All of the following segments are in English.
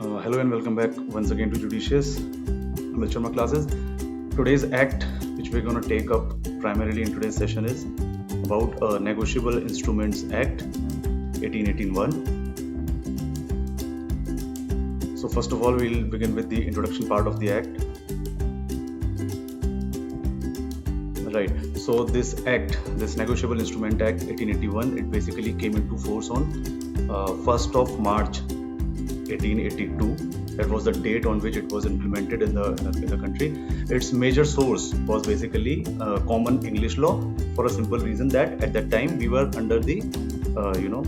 Hello and welcome back once again to Judicious Amit Sharma classes. Today's act, which we're going to take up primarily in today's session, is about Negotiable Instruments Act 1881. So first of all, we'll begin with the introduction part of the act. Right. So this act, this Negotiable Instrument Act 1881, it basically came into force on 1st of March 1882. That was the date on which it was implemented in the country. Its major source was basically common English law, for a simple reason that at that time we were under the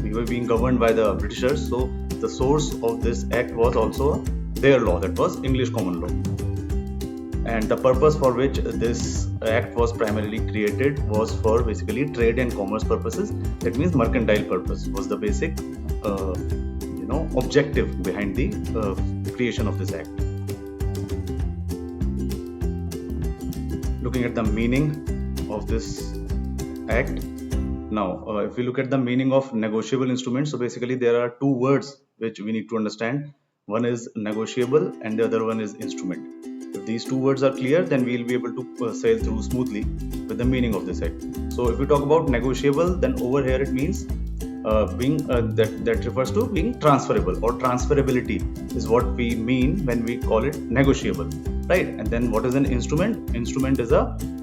we were being governed by the Britishers. So the source of this act was also their law, that was English common law. And the purpose for which this act was primarily created was for basically trade and commerce purposes. That means mercantile purpose was the basic objective behind the creation of this act. Looking at the meaning of this act. Now, if we look at the meaning of negotiable instruments, so basically there are two words which we need to understand. One is negotiable and the other one is instrument. If these two words are clear, then we will be able to sail through smoothly with the meaning of this act. So if we talk about negotiable, then over here it means that refers to being transferable, or transferability is what we mean when we call it negotiable, right? And then what is an instrument? Instrument is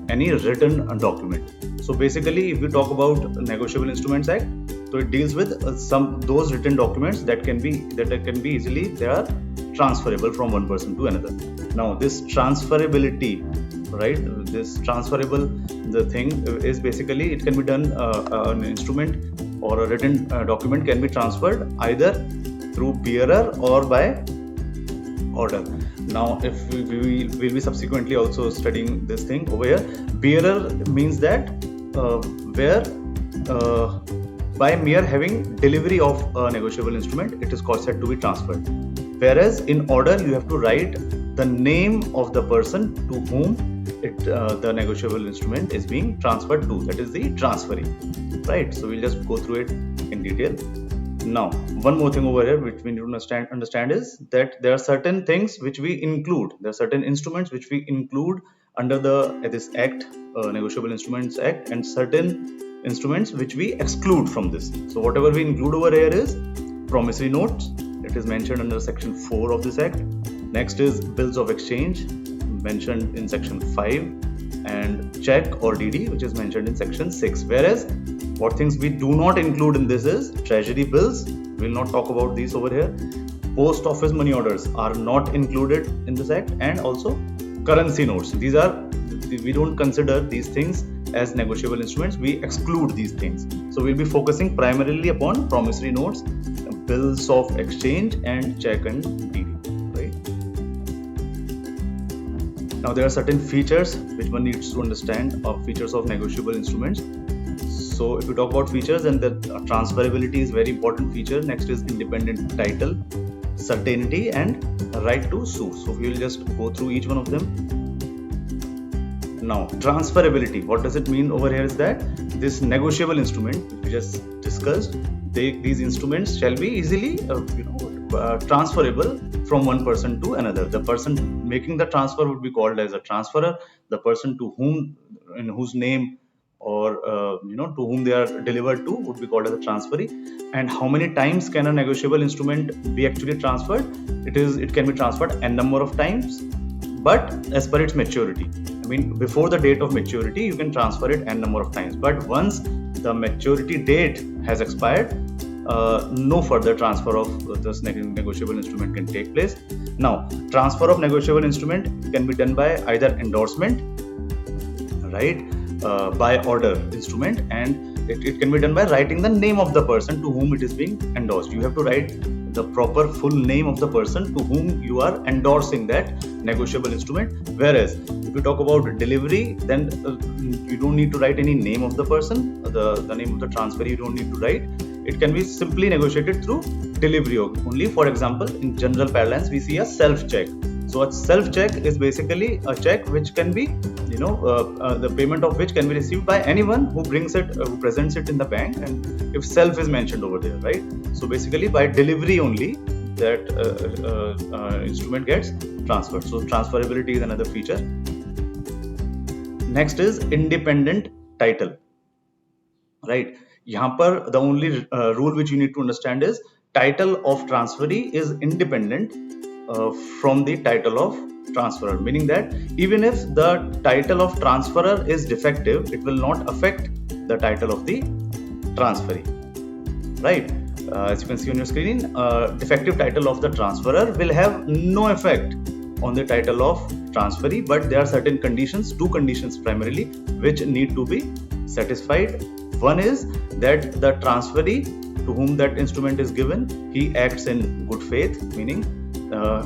any written document. So basically, if we talk about Negotiable Instruments Act, so it deals with those written documents that can be easily, they are transferable from one person to another. Now this transferability, right, this transferable, the thing is basically it can be done, an instrument or a written document can be transferred either through bearer or by order. Now if we will be subsequently also studying this thing over here. Bearer means that where by mere having delivery of a negotiable instrument, it is said to be transferred. Whereas in order, you have to write the name of the person to whom the negotiable instrument is being transferred to. That is the transferee, right? So we'll just go through it in detail. Now, one more thing over here which we need to understand is that there are certain things which we include. There are certain instruments which we include under this Act, Negotiable Instruments Act, and certain instruments which we exclude from this. So whatever we include over here is promissory notes. It is mentioned under section 4 of this act. Next is bills of exchange, mentioned in section 5, and check or DD, which is mentioned in section 6. Whereas what things we do not include in this is treasury bills. We will not talk about these over here. Post office money orders are not included in this act, and also currency notes. We don't consider these things as negotiable instruments. We exclude these things. So we'll be focusing primarily upon promissory notes, bills of exchange, and check and DD, right? Now there are certain features which one needs to understand of features of negotiable instruments. So if we talk about features, then the transferability is very important feature. Next is independent title, certainty, and right to sue. So we will just go through each one of them. Now, transferability, what does it mean over here is that this negotiable instrument we just discussed, these instruments shall be easily transferable from one person to another. The person making the transfer would be called as a transferor. The person to whom, in whose name or to whom they are delivered to, would be called as a transferee. And how many times can a negotiable instrument be actually transferred? It can be transferred n number of times, but as per its maturity. I mean, before the date of maturity, you can transfer it n number of times. But once the maturity date has expired, no further transfer of this negotiable instrument can take place. Now, transfer of negotiable instrument can be done by either endorsement, right, by order instrument, and it can be done by writing the name of the person to whom it is being endorsed. You have to write the proper full name of the person to whom you are endorsing that negotiable instrument. Whereas if you talk about delivery, then you don't need to write any name of the person, the name of the transferee you don't need to write. It can be simply negotiated through delivery only. For example, in general parlance, we see a self-check. So a self-check is basically a check which can be, the payment of which can be received by anyone who presents it in the bank, and if self is mentioned over there, right? So basically by delivery only, that instrument gets transferred. So transferability is another feature. Next is independent title, right? यहाँ पर the only rule which you need to understand is title of transferee is independent from the title of transferor, meaning that even if the title of transferor is defective, it will not affect the title of the transferee, right? As you can see on your screen, defective title of the transferor will have no effect on the title of transferee, but there are certain conditions, two conditions primarily, which need to be satisfied. One is that the transferee to whom that instrument is given, he acts in good faith, meaning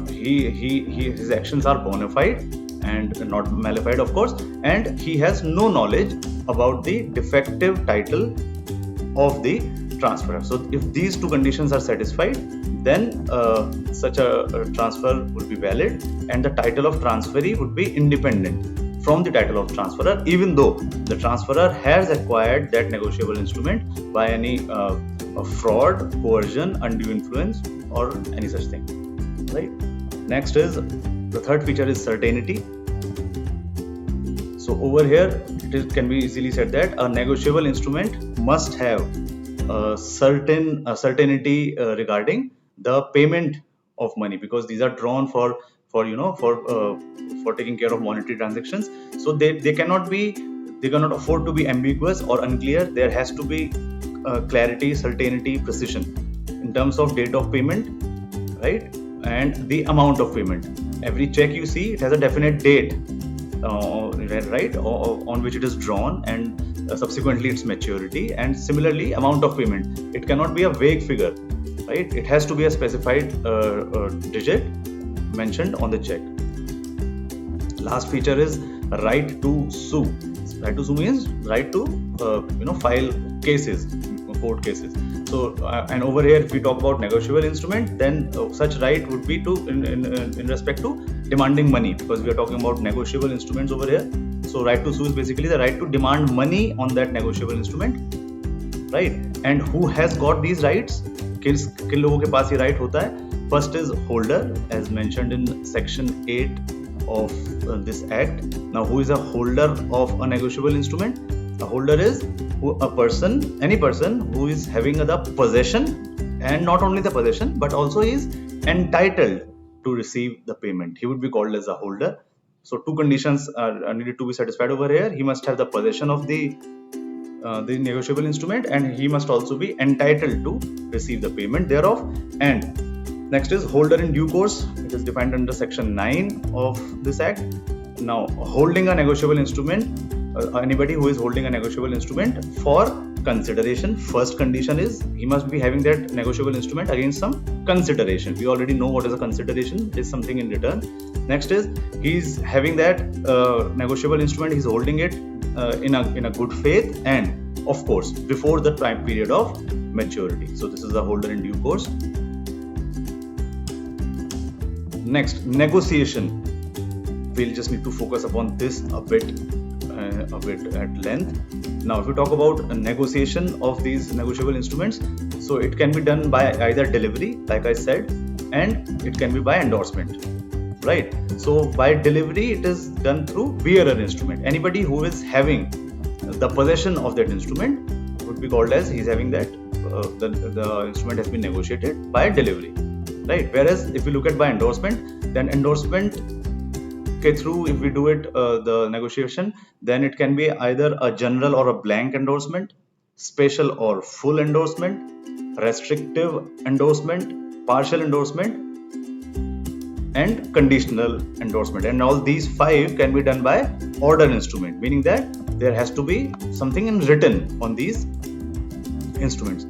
his actions are bona fide and not malified, of course, and he has no knowledge about the defective title of the transferor. So if these two conditions are satisfied, then such a transfer would be valid, and the title of transferee would be independent from the title of transferor, even though the transferor has acquired that negotiable instrument by any fraud, coercion, undue influence, or any such thing, right? Next is the third feature is certainty. So over here it can be easily said that a negotiable instrument must have certainty regarding the payment of money, because these are drawn for taking care of monetary transactions. So they cannot afford to be ambiguous or unclear. There has to be clarity, certainty, precision in terms of date of payment, right, and the amount of payment. Every check you see, it has a definite date, right, on which it is drawn, and subsequently its maturity, and similarly amount of payment. It cannot be a vague figure, right? It has to be a specified digit mentioned on the check. Last feature is right to sue. Right to sue means right to file cases, court cases. So and over here, if we talk about negotiable instrument, then such right would be to in respect to demanding money, because we are talking about negotiable instruments over here. So right to sue is basically the right to demand money on that negotiable instrument, right? And who has got these rights? किन लोगों के पास ये right होता है? First is holder, as mentioned in section 8 of this act. Now, who is a holder of a negotiable instrument? A holder is any person who is having the possession, and not only the possession, but also is entitled to receive the payment. He would be called as a holder. So two conditions are needed to be satisfied over here. He must have the possession of the negotiable instrument, and he must also be entitled to receive the payment thereof. And next is holder in due course. It is defined under section 9 of this act. Now, holding a negotiable instrument, anybody who is holding a negotiable instrument for consideration, first condition is he must be having that negotiable instrument against some consideration. We already know what is a consideration. It is something in return. Next is he's having that negotiable instrument, he's holding it in a good faith, and of course before the time period of maturity. So this is the holder in due course. Next, negotiation. We'll just need to focus upon this a bit at length. Now, if we talk about a negotiation of these negotiable instruments, so it can be done by either delivery, like I said, and it can be by endorsement, right? So by delivery, it is done through bearer instrument. Anybody who is having the possession of that instrument would be called as he's having that the instrument has been negotiated by delivery, right? Whereas if we look at by endorsement, then endorsement through, if we do it the negotiation, then it can be either a general or a blank endorsement, special or full endorsement, restrictive endorsement, partial endorsement, and conditional endorsement. And all these 5 can be done by order instrument, meaning that there has to be something in written on these instruments,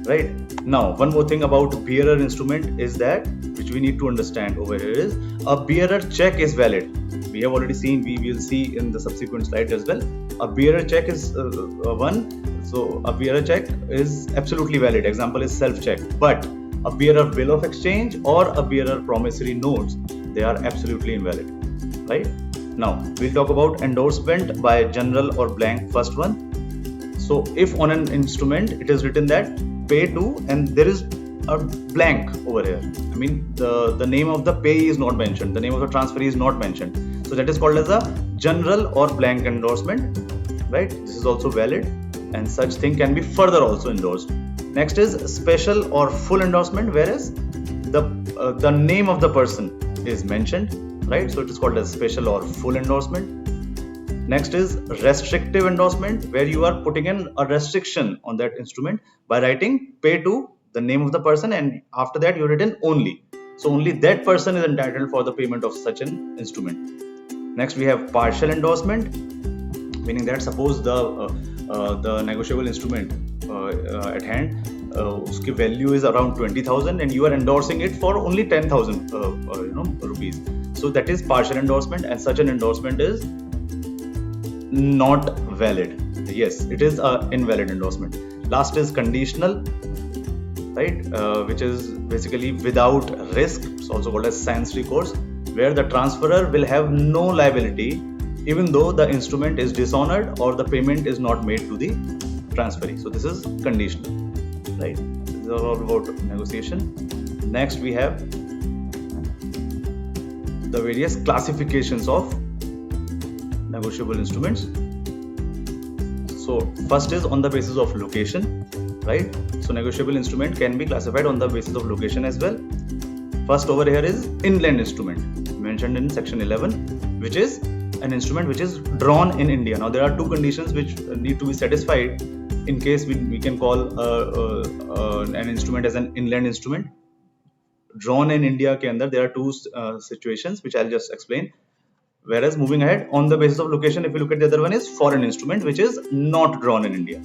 right? Now, one more thing about bearer instrument is that, which we need to understand over here, is a bearer check is valid. We have already seen, we will see in the subsequent slide as well. A bearer check is one. So a bearer check is absolutely valid. Example is self-check. But a bearer bill of exchange or a bearer promissory notes, they are absolutely invalid, right? Now, we'll talk about endorsement by general or blank, first one. So if on an instrument it is written that pay to, and there is a blank over here. I mean, the name of the payee is not mentioned, the name of the transferee is not mentioned. So that is called as a general or blank endorsement, right? This is also valid, and such thing can be further also endorsed. Next is special or full endorsement, whereas the name of the person is mentioned, right? So it is called as special or full endorsement. Next is restrictive endorsement, where you are putting in a restriction on that instrument by writing pay to the name of the person, and after that you written only. So only that person is entitled for the payment of such an instrument. Next we have partial endorsement, meaning that suppose the negotiable instrument at hand, उसकी value is around 20,000 and you are endorsing it for only 10,000 rupees. So that is partial endorsement, and such an endorsement is not valid. Yes, it is an invalid endorsement. Last is conditional, right? Which is basically without risk. It's also called as sans recourse, where the transferor will have no liability even though the instrument is dishonored or the payment is not made to the transferee. So this is conditional, right? This is all about negotiation. Next we have the various classifications of negotiable instruments. So first is on the basis of location, right? So negotiable instrument can be classified on the basis of location as well. First over here is inland instrument, mentioned in section 11, which is an instrument which is drawn in India. Now there are two conditions which need to be satisfied in case we can call an instrument as an inland instrument. Drawn in India ke andar there are two situations which I'll just explain. Whereas moving ahead, on the basis of location, if you look at the other one is foreign instrument which is not drawn in India.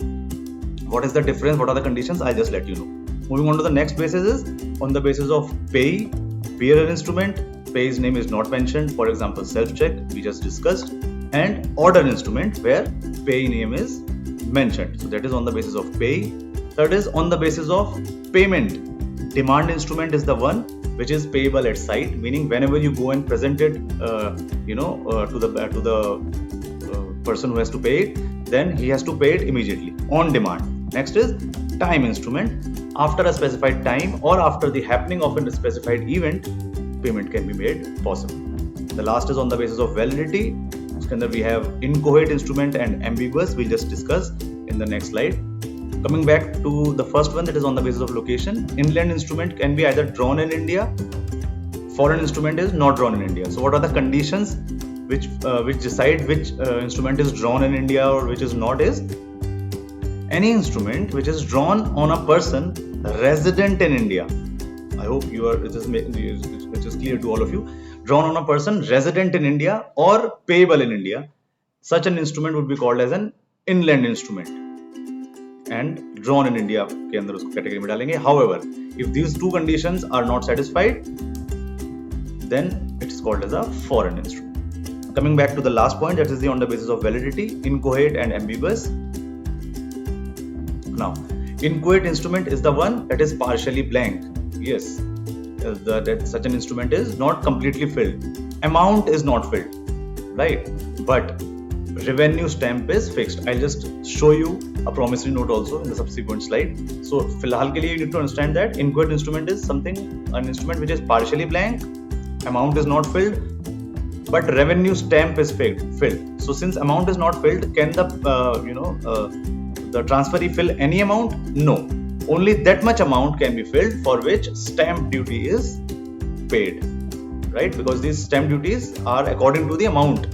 What is the difference? What are the conditions? I'll just let you know. Moving on to the next basis is on the basis of payee, bearer instrument, payee's name is not mentioned, for example self-check we just discussed, and order instrument where payee name is mentioned. So that is on the basis of payee. Third is on the basis of payment. Demand instrument is the one which is payable at sight, meaning whenever you go and present it to the person who has to pay it, then he has to pay it immediately on demand. Next is time instrument. After a specified time or after the happening of a specified event, payment can be made possible. The last is on the basis of validity. We have inchoate instrument and ambiguous. We'll just discuss in the next slide. Coming back to the first one, that is on the basis of location. Inland instrument can be either drawn in India. Foreign instrument is not drawn in India. So what are the conditions which decide which instrument is drawn in India or which is not? Is any instrument which is drawn on a person resident in India. I hope it is clear to all of you. Drawn on a person resident in India or payable in India, such an instrument would be called as an inland instrument, and drawn in India के अंदर उसको category में डालेंगे. However, if these two conditions are not satisfied, then it is called as a foreign instrument. Coming back to the last point, that is on the basis of validity, inchoate and ambiguous. Now, inchoate instrument is the one that is partially blank. Yes, that such an instrument is not completely filled. Amount is not filled, right? But revenue stamp is fixed. I'll just show you a promissory note also in the subsequent slide. So, फिलहाल के लिए you need to understand that inchoate instrument is an instrument which is partially blank, amount is not filled, but revenue stamp is filled. So, since amount is not filled, can the transferee fill any amount? No. Only that much amount can be filled for which stamp duty is paid, right? Because these stamp duties are according to the amount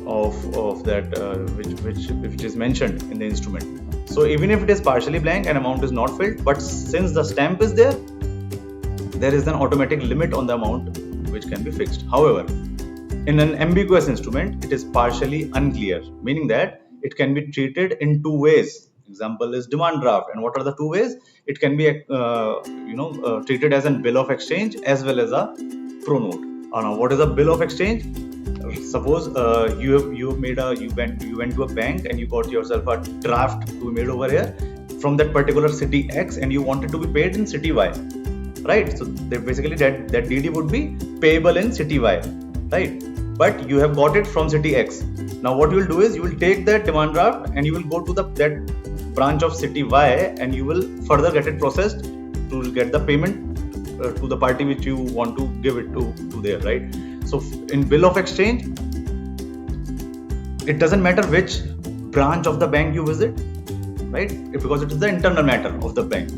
of that which is mentioned in the instrument. So even if it is partially blank and amount is not filled, but since the stamp is there is an automatic limit on the amount which can be fixed. However, in an ambiguous instrument, it is partially unclear, meaning that it can be treated in two ways. Example is demand draft, and what are the two ways? It can be treated as a bill of exchange as well as a pro note. Now, what is a bill of exchange? Suppose you went to a bank and you got yourself a draft to be made over here from that particular city X, and you wanted to be paid in city Y, right? So basically that DD would be payable in city Y, right? But you have got it from city X. Now what you will do is you will take that demand draft and you will go to that branch of city Y and you will further get it processed to to get the payment to the party which you want to give it to there, right? So in bill of exchange, it doesn't matter which branch of the bank you visit, right? Because it is the internal matter of the bank,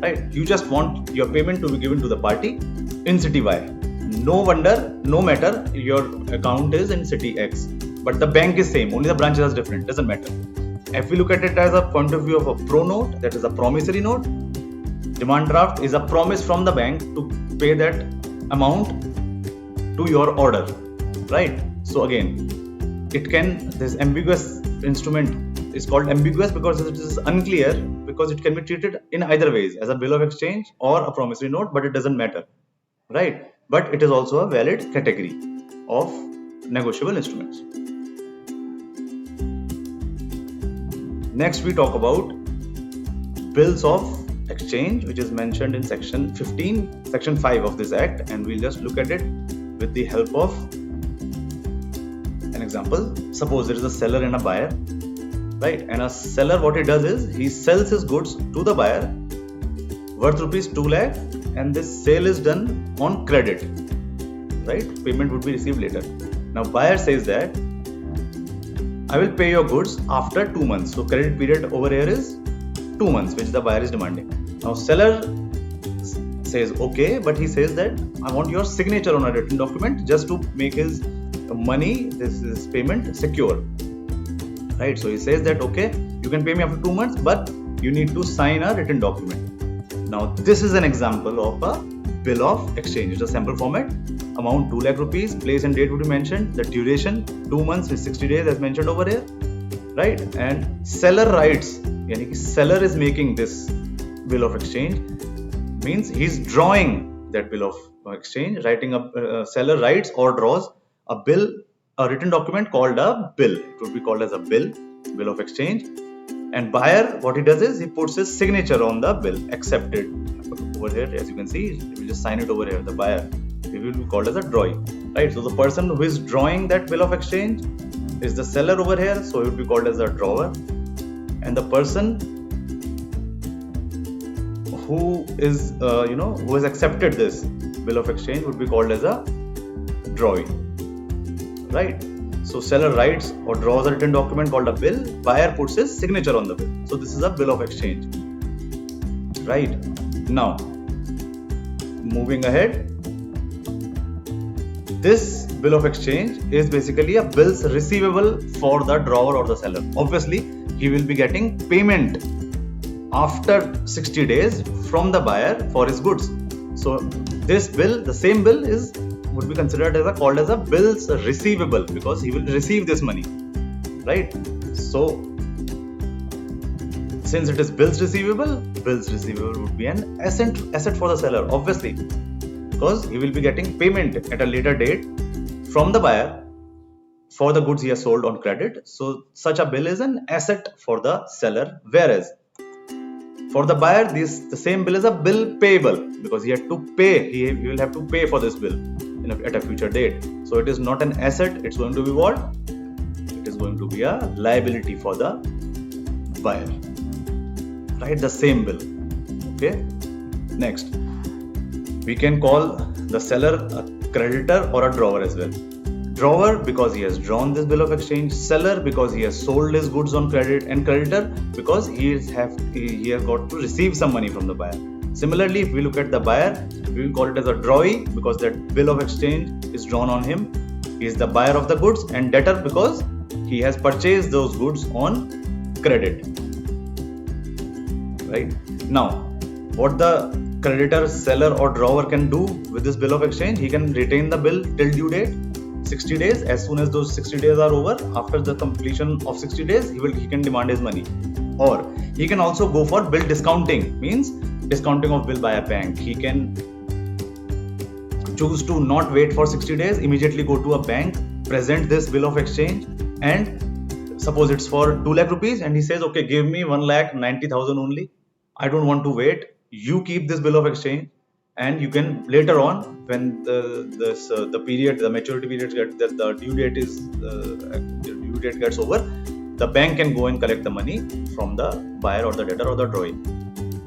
right? You just want your payment to be given to the party in city Y. No matter your account is in city X, but the bank is same, only the branches are different, doesn't matter. If we look at it as a point of view of a pro note, that is a promissory note, demand draft is a promise from the bank to pay that amount to your order, right? So again, this ambiguous instrument is called ambiguous because it is unclear, because it can be treated in either ways, as a bill of exchange or a promissory note, but it doesn't matter, right? But it is also a valid category of negotiable instruments. Next, we talk about bills of exchange, which is mentioned in section 5 of this act, and we'll just look at it with the help of an example. Suppose there is a seller and a buyer, right? And a seller, what he does is he sells his goods to the buyer worth rupees 2 lakh, and this sale is done on credit, right? Payment would be received later. Now buyer says that I will pay your goods after 2 months. So credit period over here is 2 months, which the buyer is demanding. Now seller says okay, but he says that I want your signature on a written document just to make his money, this payment secure, right? So he says that okay, you can pay me after 2 months, but you need to sign a written document. Now this is an example of a bill of exchange. It's a sample format. Amount 2 lakh rupees, place and date would be mentioned, the duration 2 months is 60 days as mentioned over here, right? And seller writes, yani seller is making this bill of exchange, means he's drawing that bill of exchange, writing a seller writes or draws a bill, a written document called a bill. It would be called as a bill of exchange. And buyer, what he does is he puts his signature on the bill, accepted over here. As you can see, he will just sign it over here. The buyer, he will be called as a drawee, right? So the person who is drawing that bill of exchange is the seller over here, so he would be called as a drawer. And the person who is who has accepted this bill of exchange would be called as a drawee, right? So seller writes or draws a written document called a bill, buyer puts his signature on the bill. So this is a bill of exchange, right? Now moving ahead, this bill of exchange is basically a bills receivable for the drawer or the seller. Obviously he will be getting payment after 60 days from the buyer for his goods. So this bill, the same bill, would be considered as called as a bills receivable, because he will receive this money, right? So since it is bills receivable would be an asset for the seller, obviously, because he will be getting payment at a later date from the buyer for the goods he has sold on credit. So such a bill is an asset for the seller, whereas for the buyer, the same bill is a bill payable, because he had to pay. He will have to pay for this bill at a future date. So it is not an asset. It's going to be what? It is going to be a liability for the buyer, right? The same bill. Okay. Next, we can call the seller a creditor or a drawer as well. Drawer because he has drawn this bill of exchange, seller because he has sold his goods on credit, and creditor because he has got to receive some money from the buyer. Similarly, if we look at the buyer, we will call it as a drawee because that bill of exchange is drawn on him. He is the buyer of the goods, and debtor because he has purchased those goods on credit. Right? Now, what the creditor, seller or drawer can do with this bill of exchange, he can retain the bill till due date, 60 days. As soon as those 60 days are over, after the completion of 60 days, he can demand his money. Or he can also go for bill discounting, means discounting of bill by a bank. He can choose to not wait for 60 days, immediately go to a bank, present this bill of exchange, and suppose it's for 2 lakh rupees, and he says, okay, give me 1,90,000 only. I don't want to wait. You keep this bill of exchange, and you can later on, when the maturity period the due date gets over, the bank can go and collect the money from the buyer or the debtor or the drawee.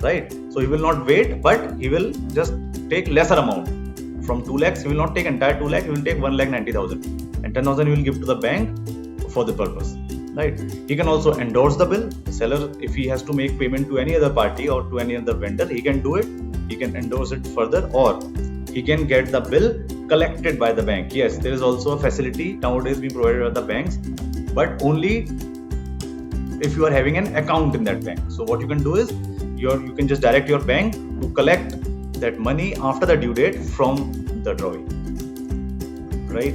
right? So he will not wait, but he will just take lesser amount. From 2 lakhs, he will not take entire 2 lakh, he will take 1,90,000, and 10,000 he will give to the bank for the purpose, right? He can also endorse the bill. The seller, if he has to make payment to any other party or to any other vendor, he can do it. He can endorse it further, or he can get the bill collected by the bank. Yes, there is also a facility nowadays being provided by the banks, but only if you are having an account in that bank. So what you can do is you can just direct your bank to collect that money after the due date from the drawee, right?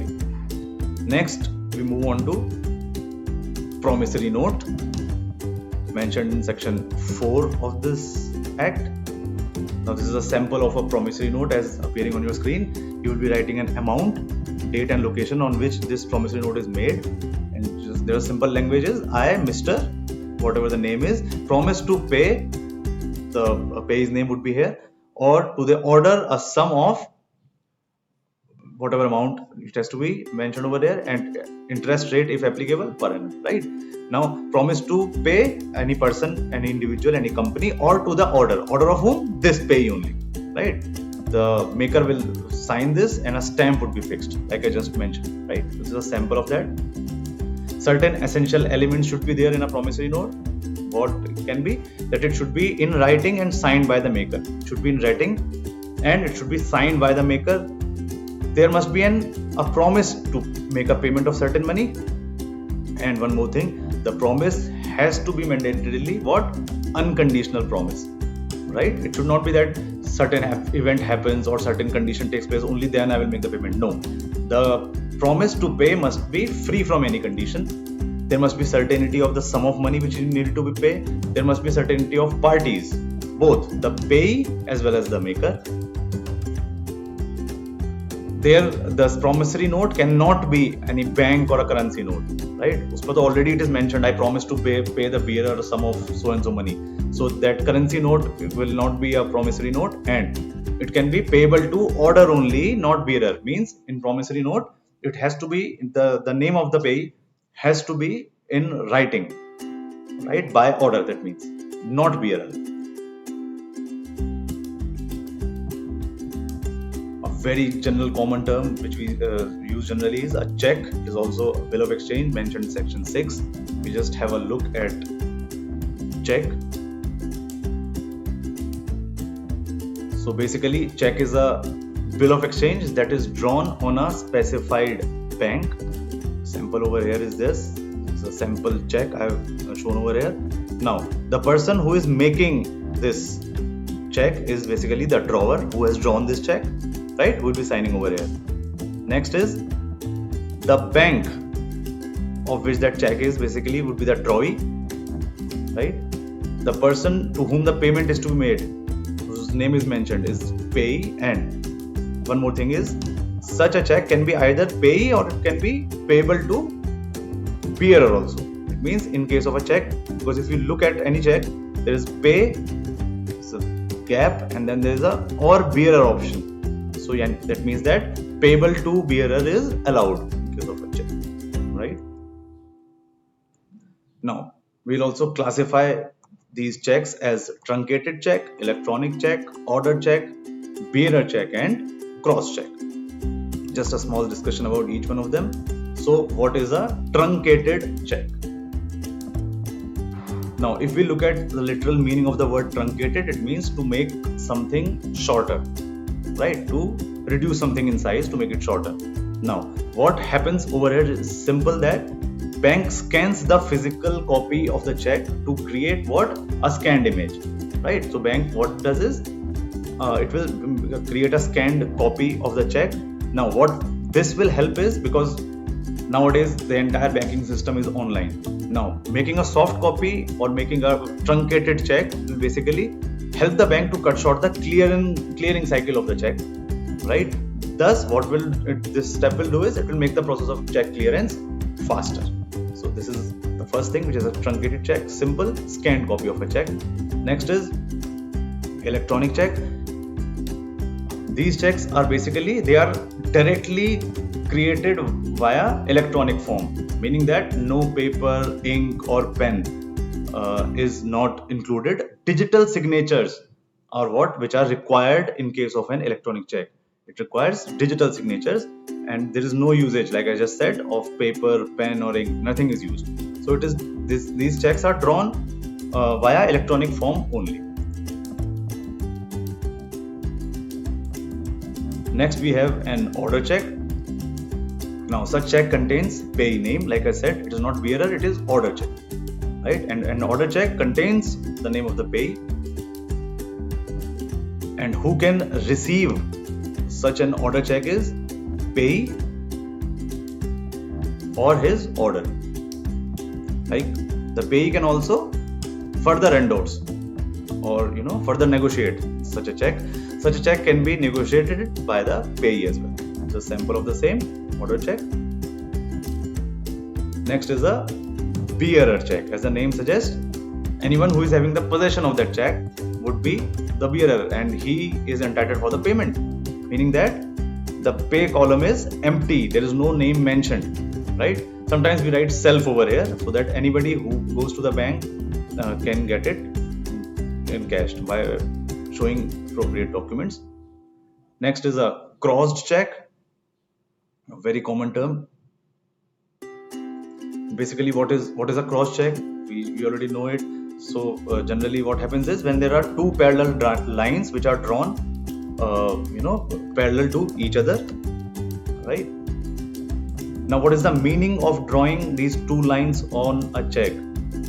Next, we move on to promissory note mentioned in section 4 of this act. Now this is a sample of a promissory note as appearing on your screen. You will be writing an amount, date and location on which this promissory note is made, and just, there are simple languages. I, Mr. whatever the name is, promise to pay, the pay's name would be here, or to the order a sum of whatever amount, it has to be mentioned over there, and interest rate if applicable per annum, right? Now promise to pay any person, any individual, any company, or to the order of whom? This pay only, right? The maker will sign this and a stamp would be fixed, like I just mentioned, right? This is a sample of that. Certain essential elements should be there in a promissory note. What can be? That it should be in writing and signed by the maker. It should be in writing and it should be signed by the maker. There must be a promise to make a payment of certain money. And one more thing, the promise has to be mandatorily what? Unconditional promise, right? It should not be that certain event happens or certain condition takes place, only then I will make the payment. No, the promise to pay must be free from any condition. There must be certainty of the sum of money which is needed to be paid. There must be certainty of parties, both the payee as well as the maker. There, the promissory note cannot be any bank or a currency note, right? But already it is mentioned, I promise to pay the bearer a sum of so and so money. So that currency note will not be a promissory note, and it can be payable to order only, not bearer. Means in promissory note, it has to be the name of the payee has to be in writing, right? By order, that means, not bearer. Very general common term which we use generally is a check is also a bill of exchange mentioned in section 6. We just have a look at check. So basically check is a bill of exchange that is drawn on a specified bank. Sample over here is this. It's a sample check I have shown over here. Now the person who is making this check is basically the drawer who has drawn this check, right? Who will be signing over here. Next is the bank of which that check is basically would be the drawee, right? The person to whom the payment is to be made, whose name is mentioned, is payee. And one more thing is, such a check can be either payee or it can be payable to bearer also. It means in case of a check, because if you look at any check, there is pay, so gap, and then there is a or bearer option. So yeah, that means that payable to bearer is allowed in case of a check, right? Now, we'll also classify these checks as truncated check, electronic check, order check, bearer check, and cross check. Just a small discussion about each one of them. So, what is a truncated check? Now, if we look at the literal meaning of the word truncated, it means to make something shorter, right? To reduce something in size to make it shorter. Now, what happens over here is simple, that bank scans the physical copy of the check to create what? A scanned image, right? So bank what does is it will create a scanned copy of the check. Now what this will help is, because nowadays the entire banking system is online. Now making a soft copy or making a truncated check will basically help the bank to cut short the clearing cycle of the check, right? Thus what will this step will do is it will make the process of check clearance faster. So this is the first thing, which is a truncated check, simple scanned copy of a check. Next is electronic check. These checks are basically, they are directly created via electronic form, meaning that no paper, ink or pen is not included. Digital signatures are which are required in case of an electronic check. It requires digital signatures, and there is no usage, like I just said, of paper, pen, or ink. Nothing is used. So it is these checks are drawn via electronic form only. Next, we have an order check. Now, such check contains payee name. Like I said, it is not bearer, it is order check, right? And an order check contains the name of the payee, and who can receive such an order check is payee or his order. Like, the payee can also further endorse or further negotiate such a check. Such a check can be negotiated by the payee as well. So, sample of the same order check. Next is a bearer check. As the name suggests, anyone who is having the possession of that check would be the bearer, and he is entitled for the payment, meaning that the pay column is empty. There is no name mentioned, right? Sometimes we write self over here so that anybody who goes to the bank can get it encashed by showing appropriate documents. Next is a crossed check, a very common term. Basically, what is a cross check? We already know it. So generally, what happens is when there are two parallel lines which are drawn, parallel to each other, right? Now, what is the meaning of drawing these two lines on a check?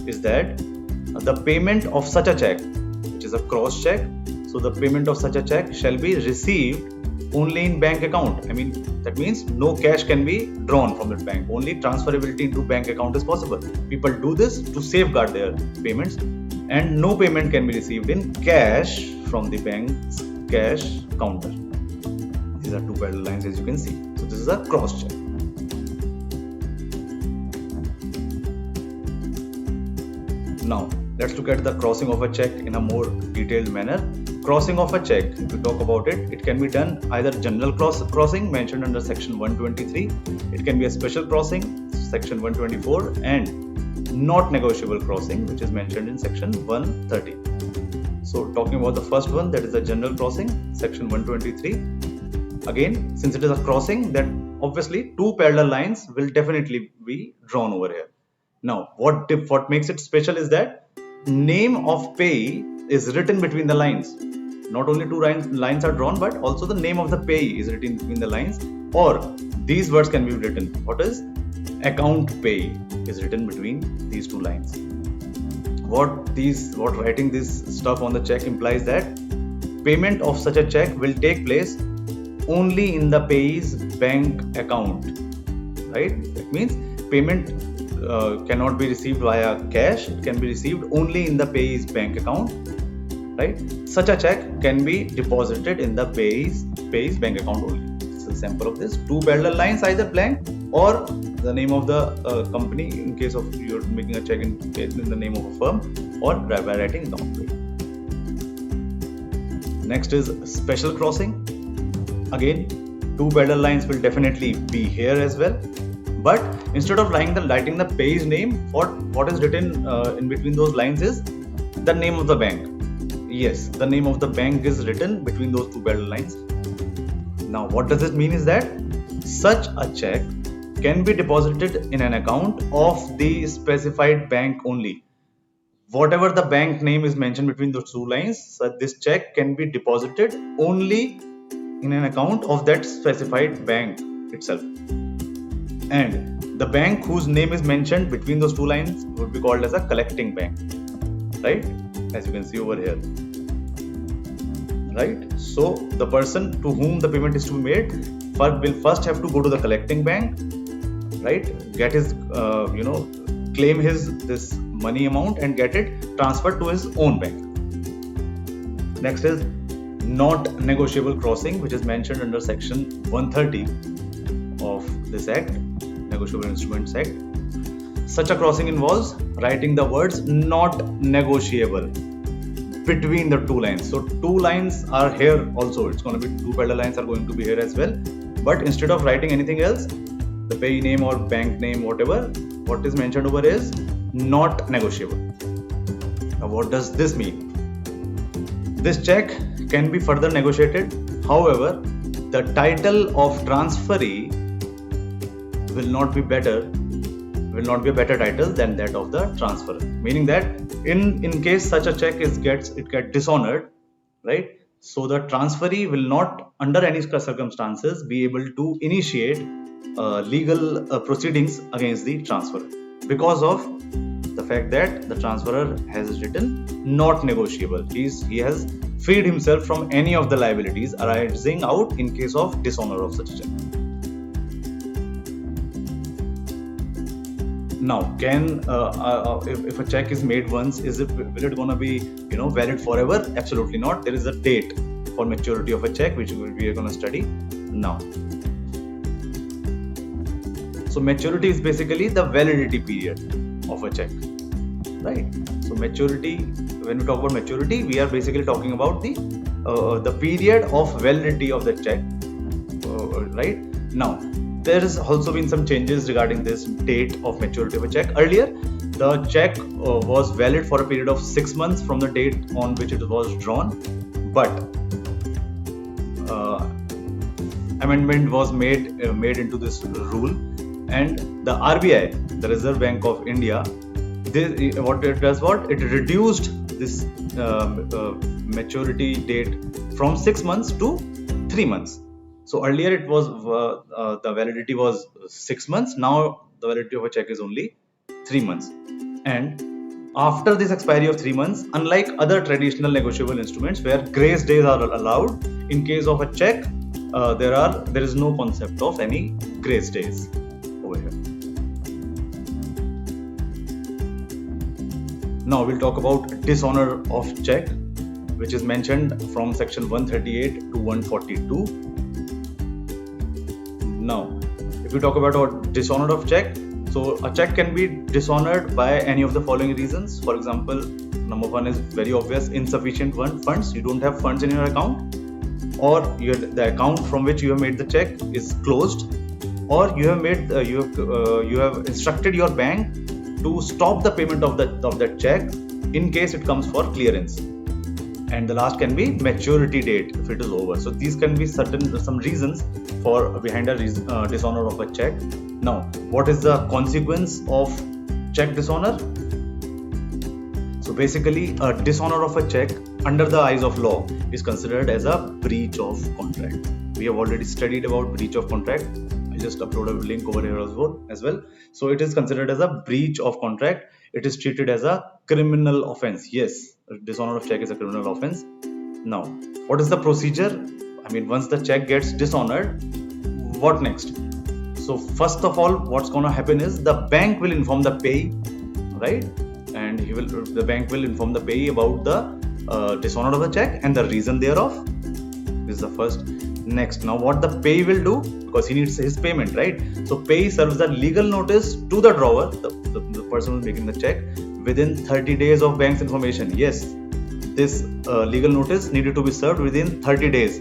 Is that the payment of such a check, which is a cross check, so the payment of such a check shall be received only in bank account. I mean, that means no cash can be drawn from that bank. Only transferability into bank account is possible. People do this to safeguard their payments, and no payment can be received in cash from the bank's cash counter. These are two parallel lines, as you can see. So this is a cross check. Now, let's look at the crossing of a check in a more detailed manner. Crossing of a check, if we talk about it, it can be done either general crossing mentioned under section 123, it can be a special crossing, section 124, and not negotiable crossing, which is mentioned in section 130. So talking about the first one, that is the general crossing, section 123. Again, since it is a crossing, then obviously two parallel lines will definitely be drawn over here. Now, what makes it special is that name of payee is written between the lines. Not only two lines are drawn, but also the name of the payee is written between the lines, or these words can be written. What is account payee is written between these two lines. What writing this stuff on the check implies that payment of such a check will take place only in the payee's bank account, right? That means payment cannot be received via cash. It can be received only in the payee's bank account, right? Such a check can be deposited in the payee's bank account only. This is a sample of this. Two parallel lines, either blank or the name of the company in case of you're making a check in the name of a firm, or by writing account payee. Next is special crossing. Again, two parallel lines will definitely be here as well. But instead of writing the payee's name, what is written in between those lines is the name of the bank. Yes, the name of the bank is written between those two parallel lines. Now, what does it mean is that such a check can be deposited in an account of the specified bank only. Whatever the bank name is mentioned between those two lines, so this check can be deposited only in an account of that specified bank itself. And the bank whose name is mentioned between those two lines would be called as a collecting bank, right? As you can see over here, right? So the person to whom the payment is to be made will first have to go to the collecting bank, right? Get his, claim this money amount and get it transferred to his own bank. Next is not negotiable crossing, which is mentioned under section 130 of this Act, Negotiable Instruments Act. Such a crossing involves writing the words not negotiable between the two lines. So two lines are here also. It's going to be two parallel lines are going to be here as well. But instead of writing anything else, the payee name or bank name, whatever, what is mentioned over is not negotiable. Now, what does this mean? This check can be further negotiated. However, the title of transferee will not be a better title than that of the transferor. Meaning that in case such a check gets dishonored, right? So the transferee will not, under any circumstances, be able to initiate legal proceedings against the transferor because of the fact that the transferor has written not negotiable. He has freed himself from any of the liabilities arising out in case of dishonor of such a check. Now, if a check is made once, will it gonna be valid forever? Absolutely not. There is a date for maturity of a check which we are gonna study now. So maturity is basically the validity period of a check, right? So maturity, when we talk about maturity, we are basically talking about the period of validity of the check, right? Now, there has also been some changes regarding this date of maturity of a check. Earlier, the check was valid for a period of 6 months from the date on which it was drawn, but amendment was made into this rule, and the RBI, the Reserve Bank of India, it reduced this maturity date from 6 months to 3 months. So earlier it was the validity was 6 months. Now the validity of a check is only 3 months. And after this expiry of 3 months, unlike other traditional negotiable instruments where grace days are allowed, in case of a check, there is no concept of any grace days over here. Now we'll talk about dishonor of check, which is mentioned from section 138 to 142. Now, if we talk about dishonor of check, so a check can be dishonored by any of the following reasons. For example, number one is very obvious: insufficient funds. You don't have funds in your account, or the account from which you have made the check is closed, or you have instructed your bank to stop the payment of that check in case it comes for clearance. And the last can be maturity date if it is over. So these can be some reasons for behind a dishonor of a check. Now, what is the consequence of check dishonor? So basically, a dishonor of a check under the eyes of law is considered as a breach of contract. We have already studied about breach of contract. I just upload a link over here as well. So it is considered as a breach of contract. It is treated as a criminal offense. Yes, dishonor of check is a criminal offense. Now, what is the procedure? I mean, once the check gets dishonored, what next? So first of all, what's going to happen is the bank will inform the payee, right? And the bank will inform the payee about the dishonor of the check and the reason thereof. This is the first. Next, now what the payee will do, because he needs his payment, right? So payee serves the legal notice to the drawer, the person who's making the check, within 30 days of bank's information. Yes, this legal notice needed to be served within 30 days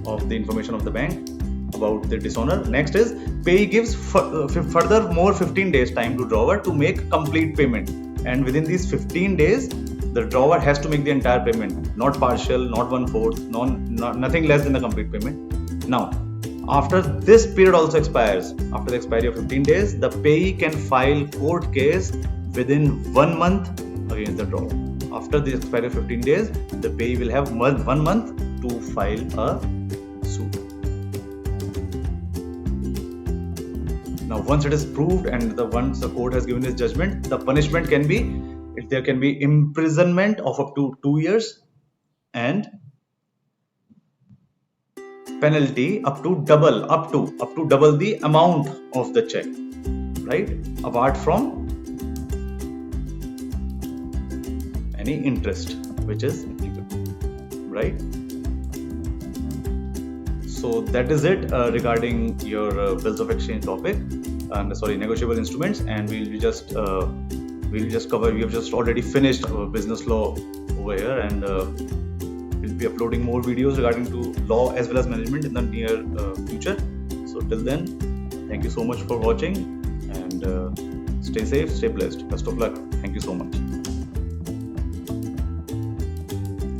of the information of the bank about the dishonor. Next is payee gives further more 15 days time to drawer to make complete payment, and within these 15 days the drawer has to make the entire payment, not partial, not 1/4, nothing less than the complete payment. Now, after this period also expires, after the expiry of 15 days, the payee can file court case within 1 month against the drawer. After the expiry of 15 days, the payee will have 1 month to file a suit. Now, once it is proved and once the court has given its judgment, the punishment can be, there can be imprisonment of up to 2 years and penalty up to double the amount of the check, right? Apart from any interest which is applicable, right? So that is it regarding your bills of exchange topic, and negotiable instruments, and we'll just cover. We have just already finished business law over here, and we'll be uploading more videos regarding to law as well as management in the near future. So till then, thank you so much for watching, and stay safe, stay blessed. Best of luck. Thank you so much.